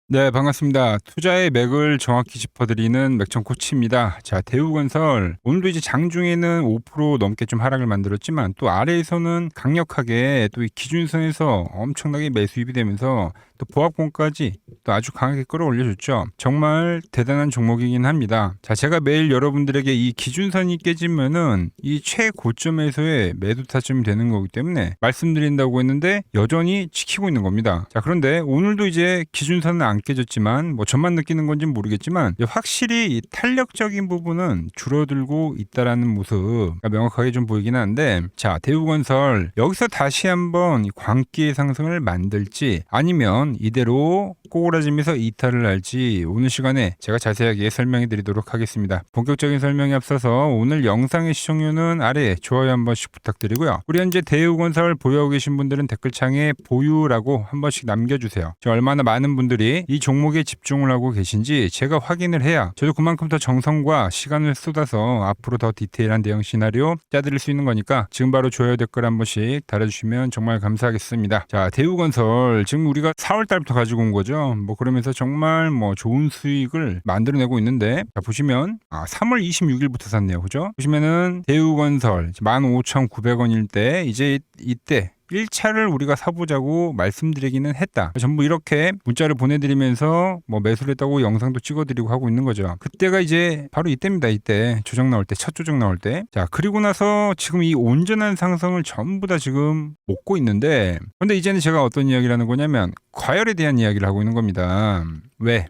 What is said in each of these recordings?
네, 반갑습니다. 투자의 맥을 정확히 짚어드리는 맥천 코치입니다. 자, 대우건설 오늘도 이제 장중에는 5% 넘게 좀 하락을 만들었지만 또 아래에서는 강력하게 또 이 기준선에서 엄청나게 매수입이 되면서 또 보합권까지 또 아주 강하게 끌어올려줬죠. 정말 대단한 종목이긴 합니다. 자, 제가 매일 여러분들에게 이 기준선이 깨지면은 이 최고점에서의 매도 타점이 되는 거기 때문에 말씀드린다고 했는데 여전히 지키고 있는 겁니다. 자, 그런데 오늘도 이제 기준선은 안 깨졌지만 뭐 저만 느끼는 건지 모르겠지만 확실히 이 탄력적인 부분은 줄어들고 있다라는 모습 명확하게 좀 보이긴 하는데, 자, 대우건설 여기서 다시 한번 이 광기의 상승을 만들지 아니면 이대로 꼬꾸라지면서 이탈을 할지 오늘 시간에 제가 자세하게 설명해 드리도록 하겠습니다. 본격적인 설명에 앞서서 오늘 영상의 시청률은 아래에 좋아요 한 번씩 부탁드리고요. 우리 현재 대우건설 보유하고 계신 분들은 댓글창에 보유라고 한 번씩 남겨주세요. 얼마나 많은 분들이 이 종목에 집중을 하고 계신지 제가 확인을 해야 저도 그만큼 더 정성과 시간을 쏟아서 앞으로 더 디테일한 대응 시나리오 짜드릴 수 있는 거니까 지금 바로 좋아요 댓글 한 번씩 달아주시면 정말 감사하겠습니다. 자, 대우건설 지금 우리가 4월 달부터 가지고 온 거죠. 뭐 그러면서 정말 뭐 좋은 수익을 만들어내고 있는데, 자, 보시면 3월 26일부터 샀네요. 그죠? 보시면은 대우건설 15,900원일 때 이제 이때 1차를 우리가 사보자고 말씀드리기는 했다. 전부 이렇게 문자를 보내드리면서 뭐 매수를 했다고 영상도 찍어드리고 하고 있는 거죠. 그때가 이제 바로 이때입니다. 이때 조정 나올 때, 첫 조정 나올 때. 자, 그리고 나서 지금 이 온전한 상승을 전부 다 지금 먹고 있는데, 근데 이제는 제가 어떤 이야기를 하는 거냐면 과열에 대한 이야기를 하고 있는 겁니다. 왜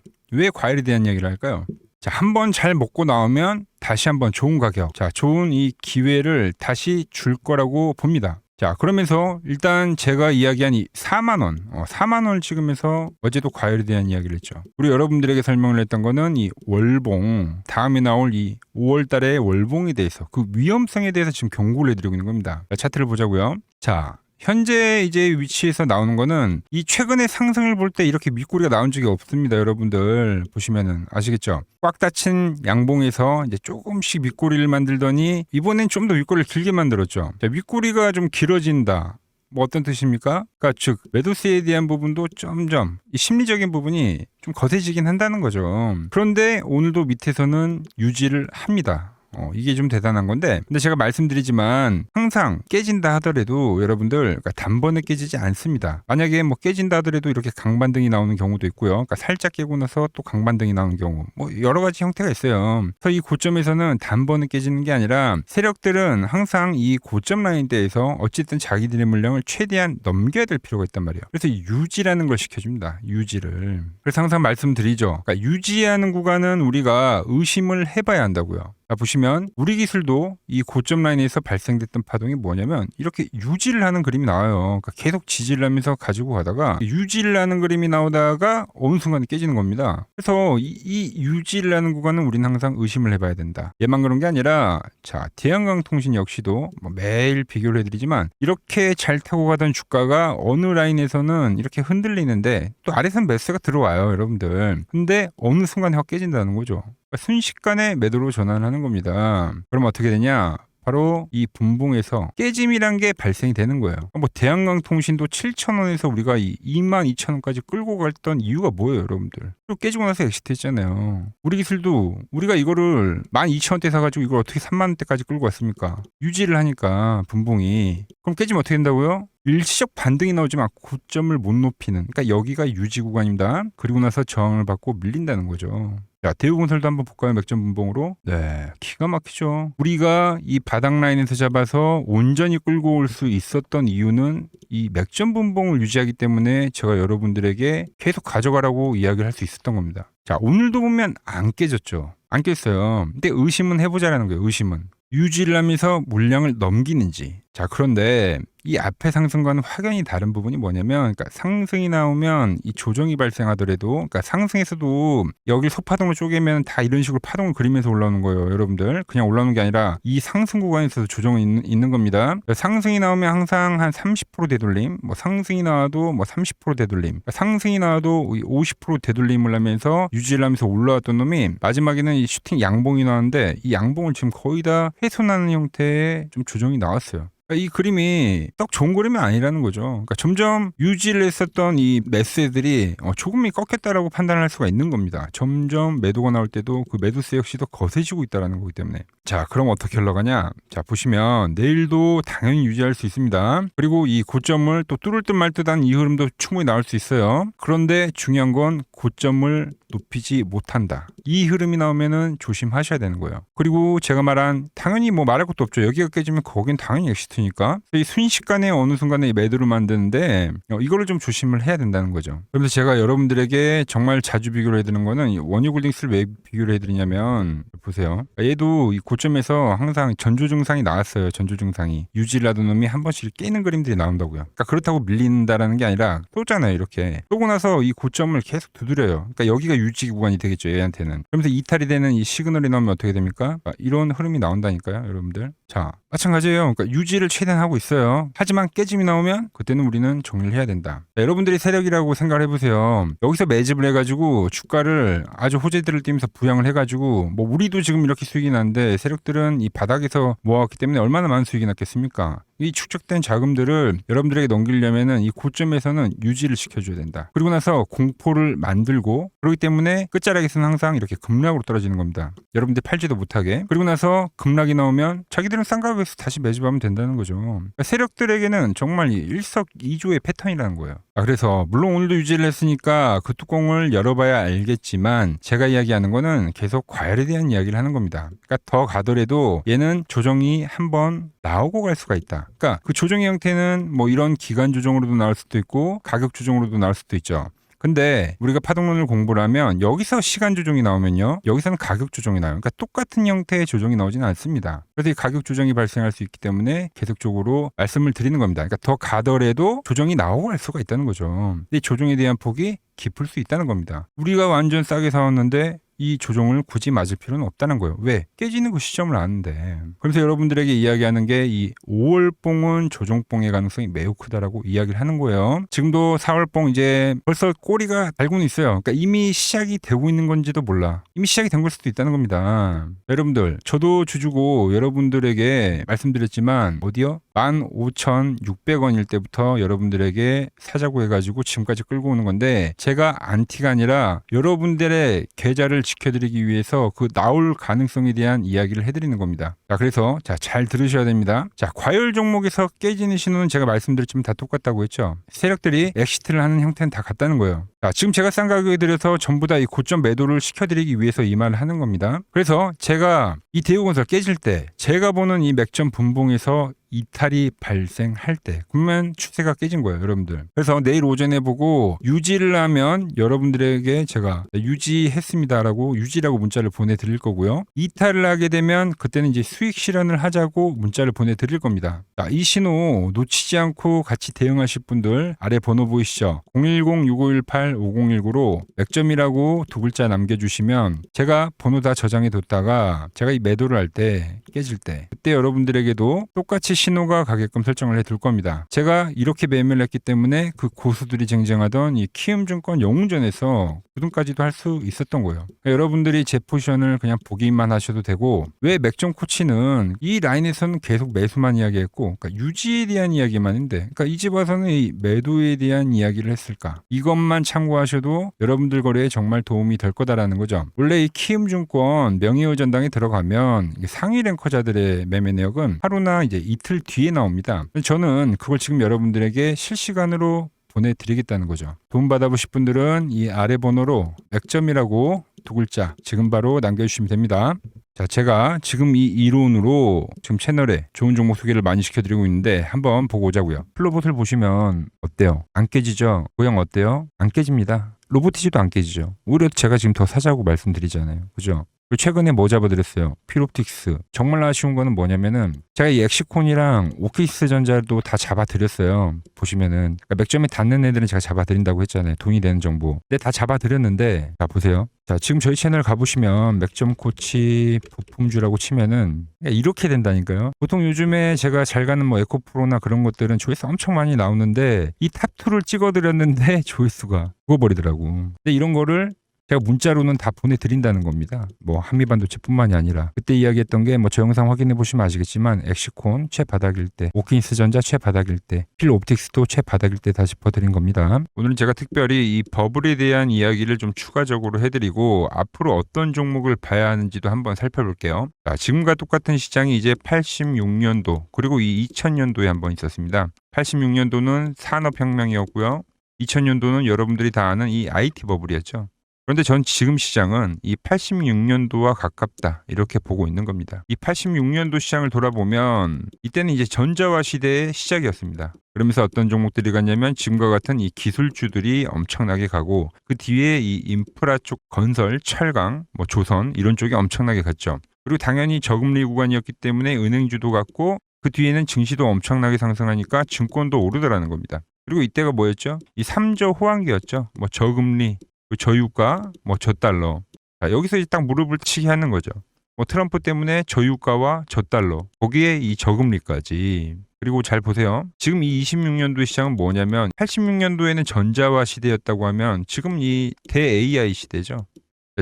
과열에 대한 이야기를 할까요? 자, 한번 잘 먹고 나오면 다시 한번 좋은 가격, 자, 좋은 이 기회를 다시 줄 거라고 봅니다. 자, 그러면서 일단 제가 이야기한 이 4만원, 4만원을 찍으면서 어제도 과열에 대한 이야기를 했죠. 우리 여러분들에게 설명을 했던 거는 이 월봉, 다음에 나올 이 5월 달에 월봉에 대해서 그 위험성에 대해서 지금 경고를 해드리고 있는 겁니다. 자, 차트를 보자고요. 자, 현재 이제 위치에서 나오는 거는 이 최근의 상승을 볼 때 이렇게 윗꼬리가 나온 적이 없습니다. 여러분들 보시면은 아시겠죠? 꽉 닫힌 양봉에서 이제 조금씩 윗꼬리를 만들더니 이번엔 좀 더 윗꼬리를 길게 만들었죠. 자, 윗꼬리가 좀 길어진다. 뭐 어떤 뜻입니까? 그러니까 즉 매도세에 대한 부분도 점점 이 심리적인 부분이 좀 거세지긴 한다는 거죠. 그런데 오늘도 밑에서는 유지를 합니다. 이게 좀 대단한 건데, 근데 제가 말씀드리지만 항상 깨진다 하더라도 여러분들 그러니까 단번에 깨지지 않습니다. 만약에 뭐 깨진다 하더라도 이렇게 강반등이 나오는 경우도 있고요. 그러니까 살짝 깨고 나서 또 강반등이 나오는 경우, 뭐 여러 가지 형태가 있어요. 그래서 이 고점에서는 단번에 깨지는 게 아니라 세력들은 항상 이 고점 라인대에서 어쨌든 자기들의 물량을 최대한 넘겨야 될 필요가 있단 말이에요. 그래서 유지라는 걸 시켜줍니다. 유지를. 그래서 항상 말씀드리죠. 그러니까 유지하는 구간은 우리가 의심을 해봐야 한다고요. 자, 보시면 우리 기술도 이 고점 라인에서 발생됐던 파동이 뭐냐면 이렇게 유지를 하는 그림이 나와요. 그러니까 계속 지지를 하면서 가지고 가다가 유지를 하는 그림이 나오다가 어느 순간에 깨지는 겁니다. 그래서 이 유지를 하는 구간은 우리는 항상 의심을 해봐야 된다. 얘만 그런 게 아니라, 자, 대한강통신 역시도 뭐 매일 비교를 해드리지만 이렇게 잘 타고 가던 주가가 어느 라인에서는 이렇게 흔들리는데 또 아래선 매수가 들어와요, 여러분들. 근데 어느 순간에 확 깨진다는 거죠. 순식간에 매도로 전환하는 겁니다. 그럼 어떻게 되냐? 바로 이 분봉에서 깨짐이란 게 발생이 되는 거예요. 뭐 대한강통신도 7,000원에서 우리가 이 22,000원까지 끌고 갔던 이유가 뭐예요, 여러분들? 또 깨지고 나서 엑시트 했잖아요. 우리 기술도 우리가 이거를 12,000원대 사가지고 이걸 어떻게 3만원대까지 끌고 왔습니까? 유지를 하니까 분봉이. 그럼 깨지면 어떻게 된다고요? 일시적 반등이 나오지만 고점을 못 높이는, 그러니까 여기가 유지 구간입니다. 그리고 나서 저항을 받고 밀린다는 거죠. 자, 대우건설도 한번 볼까요? 맥점 분봉으로. 네, 기가 막히죠. 우리가 이 바닥 라인에서 잡아서 온전히 끌고 올 수 있었던 이유는 이 맥점 분봉을 유지하기 때문에 제가 여러분들에게 계속 가져가라고 이야기를 할 수 있었던 겁니다. 자, 오늘도 보면 안 깨졌죠. 안 깼어요. 근데 의심은 해보자라는 거예요. 의심은. 유지를 하면서 물량을 넘기는지. 자, 그런데 이 앞에 상승과는 확연히 다른 부분이 뭐냐면, 그러니까 상승이 나오면 이 조정이 발생하더라도, 그러니까 상승에서도 여기 소파동을 쪼개면 다 이런 식으로 파동을 그리면서 올라오는 거예요, 여러분들. 그냥 올라오는 게 아니라 이 상승 구간에서도 조정이 있는 겁니다. 상승이 나오면 항상 한 30% 되돌림, 뭐 상승이 나와도 뭐 30% 되돌림, 상승이 나와도 50% 되돌림을 하면서 유지를 하면서 올라왔던 놈이 마지막에는 이 슈팅 양봉이 나왔는데 이 양봉을 지금 거의 다 훼손하는 형태의 좀 조정이 나왔어요. 이 그림이 딱 좋은 그림이 아니라는 거죠. 그러니까 점점 유지를 했었던 이 매수세들이 조금이 꺾였다라고 판단을 할 수가 있는 겁니다. 점점 매도가 나올 때도 그 매도세 역시 더 거세지고 있다라는 거기 때문에. 자, 그럼 어떻게 흘러가냐? 자, 보시면 내일도 당연히 유지할 수 있습니다. 그리고 이 고점을 또 뚫을 듯 말 듯한 이 흐름도 충분히 나올 수 있어요. 그런데 중요한 건 고점을 높이지 못한다. 이 흐름이 나오면은 조심하셔야 되는 거예요. 그리고 제가 말한 당연히 뭐 말할 것도 없죠. 여기가 깨지면 거긴 당연히 엑시트니까. 이 순식간에 어느 순간에 매도를 만드는데 이거를 좀 조심을 해야 된다는 거죠. 그래서 제가 여러분들에게 정말 자주 비교를 해드리는 거는 원유골딩스를 왜 비교를 해드리냐면 보세요. 얘도 이 고점에서 항상 전조 증상이 나왔어요. 전조 증상이 유지를 하던 놈이 한 번씩 깨는 그림들이 나온다고요. 그러니까 그렇다고 밀린다라는 게 아니라 쏘잖아요. 이렇게 쏘고 나서 이 고점을 계속 두드려요. 그러니까 여기가 유지 구간이 되겠죠. 얘한테는. 그러면서 이탈이 되는 이 시그널이 나오면 어떻게 됩니까? 이런 흐름이 나온다니까요. 여러분들. 자, 마찬가지예요. 그러니까 유지를 최대한 하고 있어요. 하지만 깨짐이 나오면 그때는 우리는 정리를 해야 된다. 자, 여러분들이 세력이라고 생각을 해보세요. 여기서 매집을 해가지고 주가를 아주 호재들을 띄면서 부양을 해가지고 뭐 우리도 지금 이렇게 수익이 나는데 세력들은 이 바닥에서 모아왔기 때문에 얼마나 많은 수익이 났겠습니까? 이 축적된 자금들을 여러분들에게 넘기려면은 이 고점에서는 유지를 시켜줘야 된다. 그리고 나서 공포를 만들고 그렇기 때문에 끝자락에서는 항상 이렇게 급락으로 떨어지는 겁니다. 여러분들이 팔지도 못하게. 그리고 나서 급락이 나오면 자기들은 싼 가격에서 다시 매집하면 된다는 거죠. 그러니까 세력들에게는 정말 일석이조의 패턴이라는 거예요. 그래서 물론 오늘도 유지를 했으니까 그 뚜껑을 열어봐야 알겠지만 제가 이야기하는 거는 계속 과열에 대한 이야기를 하는 겁니다. 그러니까 더 가더라도 얘는 조정이 한번 나오고 갈 수가 있다. 그러니까 그 조정의 형태는 뭐 이런 기간 조정으로도 나올 수도 있고 가격 조정으로도 나올 수도 있죠. 근데 우리가 파동론을 공부를 하면 여기서 시간 조정이 나오면요. 여기서는 가격 조정이 나와요. 그러니까 똑같은 형태의 조정이 나오지는 않습니다. 그래서 이 가격 조정이 발생할 수 있기 때문에 계속적으로 말씀을 드리는 겁니다. 그러니까 더 가더라도 조정이 나오고 갈 수가 있다는 거죠. 근데 이 조정에 대한 폭이 깊을 수 있다는 겁니다. 우리가 완전 싸게 사왔는데 이 조정을 굳이 맞을 필요는 없다는 거예요. 왜? 깨지는 그 시점을 아는데. 그래서 여러분들에게 이야기하는 게 이 5월봉은 조정봉의 가능성이 매우 크다라고 이야기를 하는 거예요. 지금도 4월봉 이제 벌써 꼬리가 달고는 있어요. 그러니까 이미 시작이 되고 있는 건지도 몰라. 이미 시작이 된 걸 수도 있다는 겁니다. 여러분들, 저도 주주고 여러분들에게 말씀드렸지만 어디요? 15,600원일 때부터 여러분들에게 사자고 해가지고 지금까지 끌고 오는 건데 제가 안티가 아니라 여러분들의 계좌를 지켜드리기 위해서 그 나올 가능성에 대한 이야기를 해드리는 겁니다. 자, 그래서 잘 들으셔야 됩니다. 자, 과열 종목에서 깨지는 신호는 제가 말씀드렸지만 다 똑같다고 했죠. 세력들이 엑시트를 하는 형태는 다 같다는 거예요. 자, 지금 제가 싼 가격에 들여서 전부 다 이 고점 매도를 시켜드리기 위해서 이 말을 하는 겁니다. 그래서 제가 이 대우건설 깨질 때 제가 보는 이 맥점 분봉에서 이탈이 발생할 때 그러면 추세가 깨진 거예요, 여러분들. 그래서 내일 오전에 보고 유지를 하면 여러분들에게 제가 유지했습니다라고 유지라고 문자를 보내드릴 거고요. 이탈을 하게 되면 그때는 이제 수익 실현을 하자고 문자를 보내드릴 겁니다. 자, 이 신호 놓치지 않고 같이 대응하실 분들 아래 번호 보이시죠? 010-6518-5019로 맥점이라고 두 글자 남겨주시면 제가 번호 다 저장해 뒀다가 제가 이 매도를 할 때 깨질 때 그때 여러분들에게도 똑같이 신호가 가게끔 설정을 해둘 겁니다. 제가 이렇게 매매를 했기 때문에 그 고수들이 쟁쟁하던 이 키움증권 영웅전에서 우등까지도 할 수 있었던 거예요. 그러니까 여러분들이 제 포지션을 그냥 보기만 하셔도 되고 왜 맥점 코치는 이 라인에서는 계속 매수만 이야기했고 그러니까 유지에 대한 이야기만 했는데 그러니까 이 집 와서는 이 매도에 대한 이야기를 했을까? 이것만 참고하셔도 여러분들 거래에 정말 도움이 될 거다라는 거죠. 원래 이 키움증권 명예의전당에 들어가면 상위 랭커자들의 매매 내역은 하루나 이제 이틀 뒤에 나옵니다. 저는 그걸 지금 여러분들에게 실시간으로 보내드리겠다는 거죠. 도움 받아보실 분들은 이 아래 번호로 맥점이라고 두 글자 지금 바로 남겨주시면 됩니다. 자, 제가 지금 이 이론으로 지금 채널에 좋은 종목 소개를 많이 시켜드리고 있는데 한번 보고 오자고요. 플로봇을 보시면 어때요? 안 깨지죠? 모양 어때요? 안 깨집니다. 로보티지도 안 깨지죠. 오히려 제가 지금 더 사자고 말씀드리잖아요. 그죠? 최근에 뭐 잡아드렸어요? 필옵틱스. 정말 아쉬운 거는 뭐냐면은 제가 이 엑시콘이랑 오키스 전자도 다 잡아드렸어요. 보시면은 그러니까 맥점에 닿는 애들은 제가 잡아드린다고 했잖아요. 돈이 되는 정보. 근데 다 잡아드렸는데 자 보세요. 자 지금 저희 채널 가보시면 맥점 코치 부품주라고 치면은 이렇게 된다니까요. 보통 요즘에 제가 잘 가는 뭐 에코프로나 그런 것들은 조회수 엄청 많이 나오는데 이 탑2를 찍어드렸는데 조회수가 죽어버리더라고. 근데 이런 거를 제가 문자로는 다 보내드린다는 겁니다. 뭐 한미반도체뿐만이 아니라 그때 이야기했던 게 뭐 저 영상 확인해 보시면 아시겠지만 엑시콘 최바닥일 때, 오킨스전자 최바닥일 때, 필옵틱스도 최바닥일 때 다 짚어드린 겁니다. 오늘은 제가 특별히 이 버블에 대한 이야기를 좀 추가적으로 해드리고 앞으로 어떤 종목을 봐야 하는지도 한번 살펴볼게요. 자, 지금과 똑같은 시장이 이제 86년도 그리고 이 2000년도에 한번 있었습니다. 86년도는 산업혁명이었고요. 2000년도는 여러분들이 다 아는 이 IT 버블이었죠. 그런데 전 지금 시장은 이 86년도와 가깝다 이렇게 보고 있는 겁니다. 이 86년도 시장을 돌아보면 이때는 이제 전자화 시대의 시작이었습니다. 그러면서 어떤 종목들이 갔냐면 지금과 같은 이 기술주들이 엄청나게 가고 그 뒤에 이 인프라 쪽 건설, 철강, 뭐 조선 이런 쪽이 엄청나게 갔죠. 그리고 당연히 저금리 구간이었기 때문에 은행주도 갔고 그 뒤에는 증시도 엄청나게 상승하니까 증권도 오르더라는 겁니다. 그리고 이때가 뭐였죠? 이 3저 호황기였죠. 뭐 저금리, 저유가, 뭐 저달러. 자, 여기서 이제 딱 무릎을 치게 하는 거죠. 뭐 트럼프 때문에 저유가와 저달러, 거기에 이 저금리까지. 그리고 잘 보세요. 지금 이 26년도 시장은 뭐냐면 86년도에는 전자화 시대였다고 하면 지금 이 대 AI 시대죠.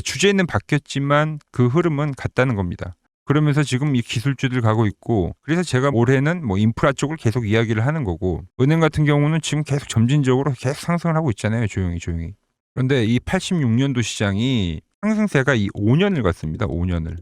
주제는 바뀌었지만 그 흐름은 같다는 겁니다. 그러면서 지금 이 기술주들 가고 있고 그래서 제가 올해는 뭐 인프라 쪽을 계속 이야기를 하는 거고 은행 같은 경우는 지금 계속 점진적으로 계속 상승을 하고 있잖아요. 조용히. 그런데 이 86년도 시장이 상승세가 이 5년을 갔습니다. 5년을.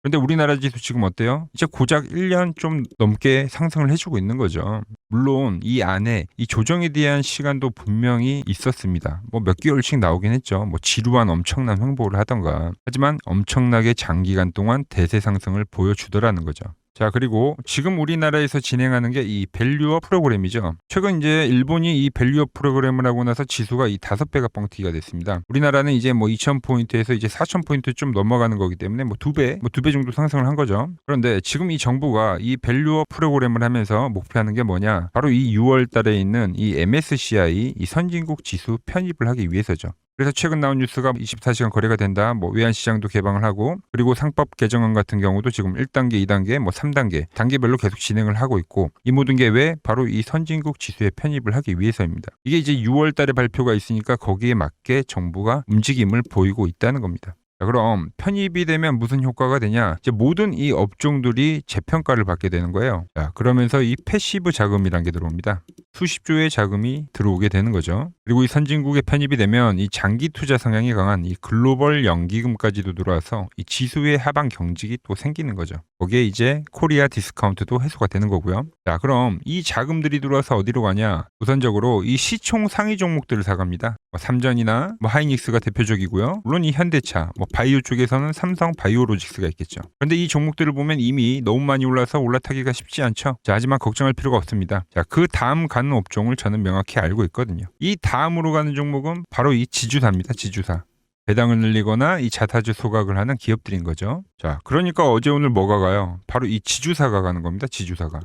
그런데 우리나라 지수 지금 어때요? 이제 고작 1년 좀 넘게 상승을 해주고 있는 거죠. 물론 이 안에 이 조정에 대한 시간도 분명히 있었습니다. 뭐 몇 개월씩 나오긴 했죠. 뭐 지루한 엄청난 횡보를 하던가. 하지만 엄청나게 장기간 동안 대세 상승을 보여주더라는 거죠. 자, 그리고 지금 우리나라에서 진행하는 게 이 밸류업 프로그램이죠. 최근 이제 일본이 이 밸류업 프로그램을 하고 나서 지수가 이 5배가 뻥튀기가 됐습니다. 우리나라는 이제 뭐 2000포인트에서 이제 4000포인트 좀 넘어가는 거기 때문에 뭐 2배 정도 상승을 한 거죠. 그런데 지금 이 정부가 이 밸류업 프로그램을 하면서 목표하는 게 뭐냐? 바로 이 6월 달에 있는 이 MSCI 이 선진국 지수 편입을 하기 위해서죠. 그래서 최근 나온 뉴스가 24시간 거래가 된다. 뭐 외환시장도 개방을 하고 그리고 상법 개정안 같은 경우도 지금 1단계, 2단계, 뭐 3단계 단계별로 계속 진행을 하고 있고 이 모든 게 왜? 바로 이 선진국 지수에 편입을 하기 위해서입니다. 이게 이제 6월 달에 발표가 있으니까 거기에 맞게 정부가 움직임을 보이고 있다는 겁니다. 자, 그럼 편입이 되면 무슨 효과가 되냐? 이제 모든 이 업종들이 재평가를 받게 되는 거예요. 자, 그러면서 이 패시브 자금이란 게 들어옵니다. 수십조의 자금이 들어오게 되는 거죠. 그리고 이 선진국에 편입이 되면 이 장기 투자 성향이 강한 이 글로벌 연기금까지도 들어와서 이 지수의 하방 경직이 또 생기는 거죠. 거기에 이제 코리아 디스카운트도 해소가 되는 거고요. 자, 그럼 이 자금들이 들어와서 어디로 가냐? 우선적으로 이 시총 상위 종목들을 사갑니다. 뭐 삼전이나 뭐 하이닉스가 대표적이고요. 물론 이 현대차, 뭐 바이오 쪽에서는 삼성 바이오로직스가 있겠죠. 그런데 이 종목들을 보면 이미 너무 많이 올라서 올라타기가 쉽지 않죠. 자, 하지만 걱정할 필요가 없습니다. 자, 그 다음 가는 업종을 저는 명확히 알고 있거든요. 이 다음으로 가는 종목은 바로 이 지주사입니다. 지주사. 배당을 늘리거나 이 자사주 소각을 하는 기업들인 거죠. 자, 그러니까 어제 오늘 뭐가 가요? 바로 이 지주사가 가는 겁니다. 지주사가.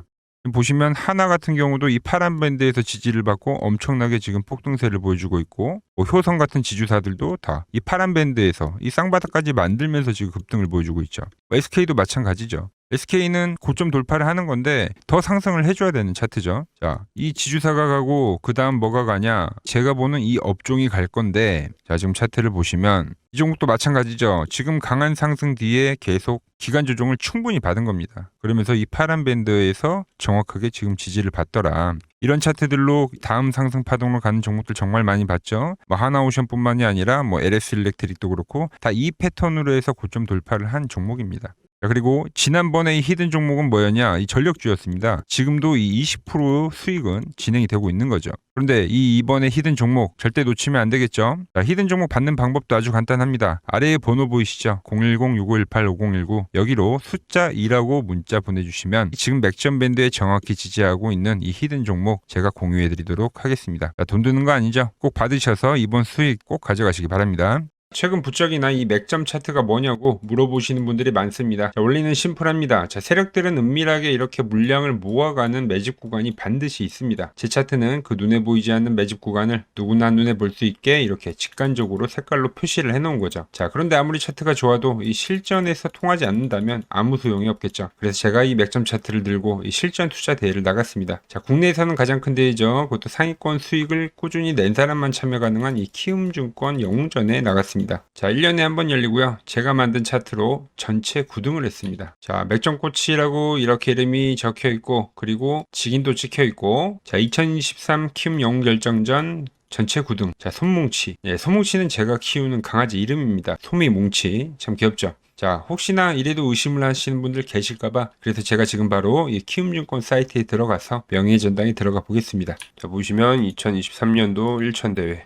보시면 하나 같은 경우도 이 파란 밴드에서 지지를 받고 엄청나게 지금 폭등세를 보여주고 있고 뭐 효성 같은 지주사들도 다 이 파란 밴드에서 이 쌍바닥까지 만들면서 지금 급등을 보여주고 있죠. SK도 마찬가지죠. SK는 고점 돌파를 하는 건데 더 상승을 해줘야 되는 차트죠. 자, 이 지주사가 가고 그 다음 뭐가 가냐? 제가 보는 이 업종이 갈 건데 자, 지금 차트를 보시면 이 종목도 마찬가지죠. 지금 강한 상승 뒤에 계속 기간 조정을 충분히 받은 겁니다. 그러면서 이 파란 밴드에서 정확하게 지금 지지를 받더라. 이런 차트들로 다음 상승 파동으로 가는 종목들 정말 많이 봤죠. 뭐 하나오션뿐만이 아니라 뭐 LS 일렉트릭도 그렇고 다 이 패턴으로 해서 고점 돌파를 한 종목입니다. 자, 그리고 지난번에 이 히든 종목은 뭐였냐? 이 전력주였습니다. 지금도 이 20% 수익은 진행이 되고 있는 거죠. 그런데 이번에 히든 종목 절대 놓치면 안 되겠죠? 자, 히든 종목 받는 방법도 아주 간단합니다. 아래에 번호 보이시죠? 010-6518-5019 여기로 숫자 2라고 문자 보내주시면 지금 맥점 밴드에 정확히 지지하고 있는 이 히든 종목 제가 공유해드리도록 하겠습니다. 자, 돈 드는 거 아니죠? 꼭 받으셔서 이번 수익 꼭 가져가시기 바랍니다. 최근 부쩍이나 이 맥점 차트가 뭐냐고 물어보시는 분들이 많습니다. 자, 원리는 심플합니다. 자, 세력들은 은밀하게 이렇게 물량을 모아가는 매집 구간이 반드시 있습니다. 제 차트는 그 눈에 보이지 않는 매집 구간을 누구나 눈에 볼 수 있게 이렇게 직관적으로 색깔로 표시를 해놓은 거죠. 자, 그런데 아무리 차트가 좋아도 이 실전에서 통하지 않는다면 아무 소용이 없겠죠. 그래서 제가 이 맥점 차트를 들고 이 실전 투자 대회를 나갔습니다. 자, 국내에서는 가장 큰 대회죠. 그것도 상위권 수익을 꾸준히 낸 사람만 참여 가능한 이 키움증권 영웅전에 나갔습니다. 있습니다. 자, 1년에 한 번 열리고요. 제가 만든 차트로 전체 9등을 했습니다. 자, 맥정코치라고 이렇게 이름이 적혀 있고, 그리고 직인도 찍혀 있고, 자, 2023 키움 영웅 결정전 전체 9등. 자, 솜뭉치. 예, 솜뭉치는 제가 키우는 강아지 이름입니다. 솜이 뭉치. 참 귀엽죠? 자, 혹시나 이래도 의심을 하시는 분들 계실까봐 그래서 제가 지금 바로 이 키움증권 사이트에 들어가서 명예전당에 들어가 보겠습니다. 자, 보시면 2023년도 1천대회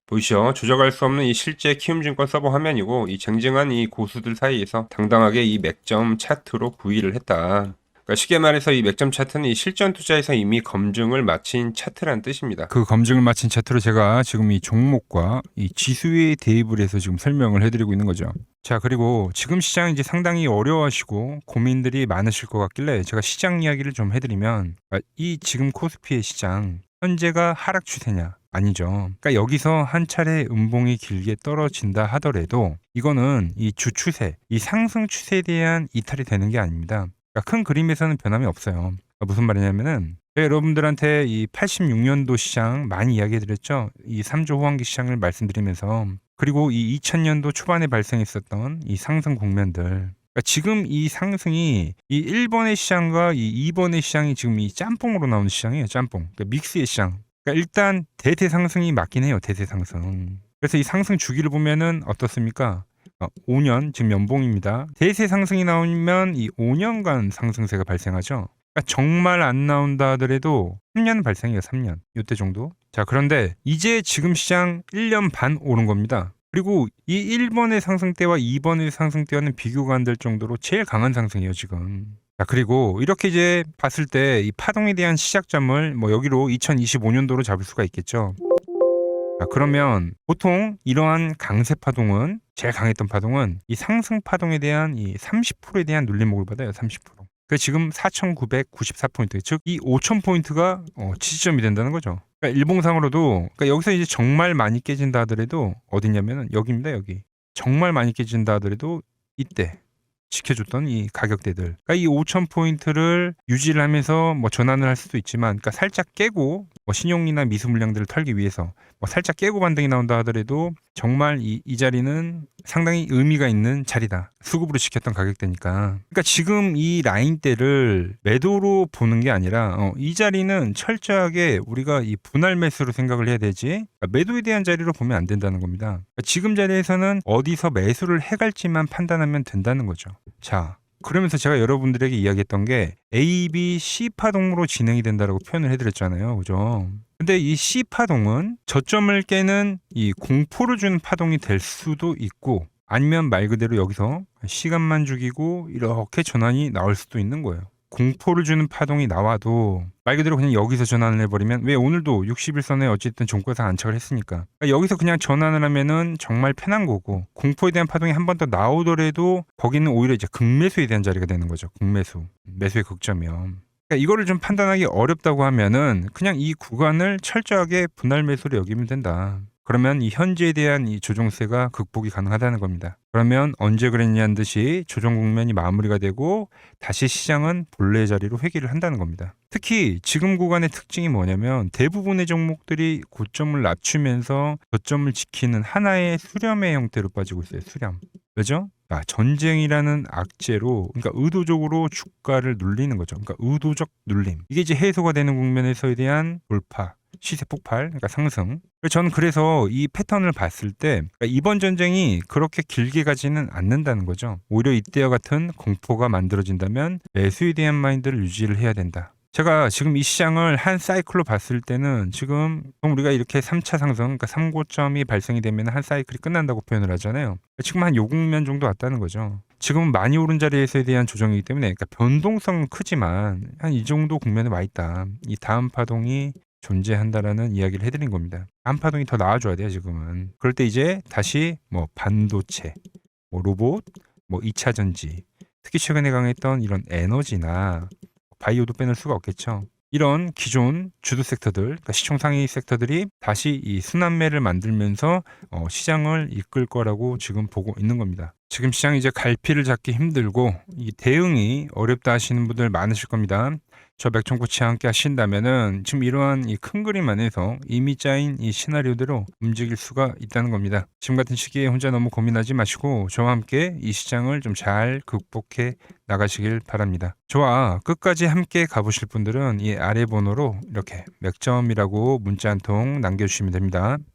보이시죠? 조작할 수 없는 이 실제 키움증권 서버 화면이고, 이 쟁쟁한 이 고수들 사이에서 당당하게 이 맥점 차트로 9위를 했다. 그러니까 쉽게 말해서 이 맥점 차트는 이 실전 투자에서 이미 검증을 마친 차트라는 뜻입니다. 그 검증을 마친 차트로 제가 지금 이 종목과 이 지수에 대입을 해서 지금 설명을 해드리고 있는 거죠. 자, 그리고 지금 시장 이제 상당히 어려워하시고 고민들이 많으실 것 같길래 제가 시장 이야기를 좀 해드리면, 이 지금 코스피의 시장 현재가 하락 추세냐? 아니죠. 그러니까 여기서 한 차례 음봉이 길게 떨어진다 하더라도 이거는 이 주추세, 이 상승 추세에 대한 이탈이 되는 게 아닙니다. 그러니까 큰 그림에서는 변함이 없어요. 그러니까 무슨 말이냐면은 제가 여러분들한테 이 86년도 시장 많이 이야기해드렸죠. 이 3조 호황기 시장을 말씀드리면서, 그리고 이 2000년도 초반에 발생했었던 이 상승 국면들, 그러니까 지금 이 상승이 이 1번의 시장과 이 2번의 시장이 지금 이 짬뽕으로 나오는 시장이에요. 짬뽕. 그러니까 믹스의 시장. 그러니까 일단 대세 상승이 맞긴 해요. 대세 상승. 그래서 이 상승 주기를 보면은 어떻습니까? 5년, 지금 연봉입니다. 대세 상승이 나오면 이 5년간 상승세가 발생하죠. 그러니까 정말 안 나온다 하더라도 3년 발생해요. 3년. 이때 정도. 자, 그런데 이제 지금 시장 1년 반 오른 겁니다. 그리고 이 1번의 상승 때와 2번의 상승 때와는 비교가 안 될 정도로 제일 강한 상승이에요, 지금. 자, 그리고 이렇게 이제 봤을 때 이 파동에 대한 시작점을 뭐 여기로 2025년도로 잡을 수가 있겠죠. 자, 그러면 보통 이러한 강세 파동은, 제일 강했던 파동은 이 상승 파동에 대한 이 30%에 대한 눌림목을 받아요. 30%. 그 지금 4,994포인트, 즉 이 5,000포인트가 지지점이 된다는 거죠. 그러니까 일봉상으로도, 그러니까 여기서 이제 정말 많이 깨진다 하더라도 어디냐면은 여기입니다. 여기. 정말 많이 깨진다 하더라도 이때 지켜줬던 이 가격대들. 그러니까 이 5,000포인트를 유지를 하면서 뭐 전환을 할 수도 있지만, 그러니까 살짝 깨고 뭐 신용이나 미수 물량들을 털기 위해서 뭐 살짝 깨고 반등이 나온다 하더라도 정말 이 자리는 상당히 의미가 있는 자리다. 수급으로 지켰던 가격대니까. 그러니까 지금 이 라인대를 매도로 보는 게 아니라 이 자리는 철저하게 우리가 이 분할 매수로 생각을 해야 되지, 그러니까 매도에 대한 자리로 보면 안 된다는 겁니다. 그러니까 지금 자리에서는 어디서 매수를 해갈지만 판단하면 된다는 거죠. 자, 그러면서 제가 여러분들에게 이야기했던 게 A, B, C 파동으로 진행이 된다라고 표현을 해드렸잖아요. 그죠? 근데 이 C 파동은 저점을 깨는 이 공포를 주는 파동이 될 수도 있고, 아니면 말 그대로 여기서 시간만 죽이고 이렇게 전환이 나올 수도 있는 거예요. 공포를 주는 파동이 나와도 말 그대로 그냥 여기서 전환을 해버리면, 왜 오늘도 60일선에 어쨌든 종가상 안착을 했으니까, 그러니까 여기서 그냥 전환을 하면은 정말 편한 거고, 공포에 대한 파동이 한 번 더 나오더라도 거기는 오히려 이제 극매수에 대한 자리가 되는 거죠. 극매수, 매수의 극점이요. 그러니까 이거를 좀 판단하기 어렵다고 하면은 그냥 이 구간을 철저하게 분할 매수로 여기면 된다. 그러면 이 현재에 대한 이 조정세가 극복이 가능하다는 겁니다. 그러면 언제 그랬냐는 듯이 조정 국면이 마무리가 되고 다시 시장은 본래의 자리로 회귀를 한다는 겁니다. 특히 지금 구간의 특징이 뭐냐면 대부분의 종목들이 고점을 낮추면서 저점을 지키는 하나의 수렴의 형태로 빠지고 있어요. 수렴. 왜죠? 전쟁이라는 악재로, 그러니까 의도적으로 주가를 눌리는 거죠. 그러니까 의도적 눌림. 이게 이제 해소가 되는 국면에서에 대한 돌파, 시세 폭발, 그러니까 상승. 저는 그래서 이 패턴을 봤을 때 그러니까 이번 전쟁이 그렇게 길게 가지는 않는다는 거죠. 오히려 이때와 같은 공포가 만들어진다면 매수에 대한 마인드를 유지를 해야 된다. 제가 지금 이 시장을 한 사이클로 봤을 때는 지금 우리가 이렇게 3차 상승, 그러니까 3고점이 발생이 되면 한 사이클이 끝난다고 표현을 하잖아요. 지금 한 요 국면 정도 왔다는 거죠. 지금은 많이 오른 자리에서에 대한 조정이기 때문에, 그러니까 변동성은 크지만 한 이 정도 국면에 와 있다. 이 다음 파동이 존재한다라는 이야기를 해드린 겁니다. 다음 파동이 더 나와줘야 돼요, 지금은. 그럴 때 이제 다시 뭐 반도체, 뭐 로봇, 뭐 2차 전지, 특히 최근에 강했던 이런 에너지나 바이오도 빼놓을 수가 없겠죠. 이런 기존 주도 섹터들, 그러니까 시총 상위 섹터들이 다시 이 순환매를 만들면서 시장을 이끌 거라고 지금 보고 있는 겁니다. 지금 시장이 이제 갈피를 잡기 힘들고 이 대응이 어렵다 하시는 분들 많으실 겁니다. 저 맥청코치와 함께 하신다면은 지금 이러한 이 큰 그림 안에서 이미 짜인 이 시나리오대로 움직일 수가 있다는 겁니다. 지금 같은 시기에 혼자 너무 고민하지 마시고 저와 함께 이 시장을 좀 잘 극복해 나가시길 바랍니다. 저와 끝까지 함께 가보실 분들은 이 아래 번호로 이렇게 맥점이라고 문자 한 통 남겨주시면 됩니다.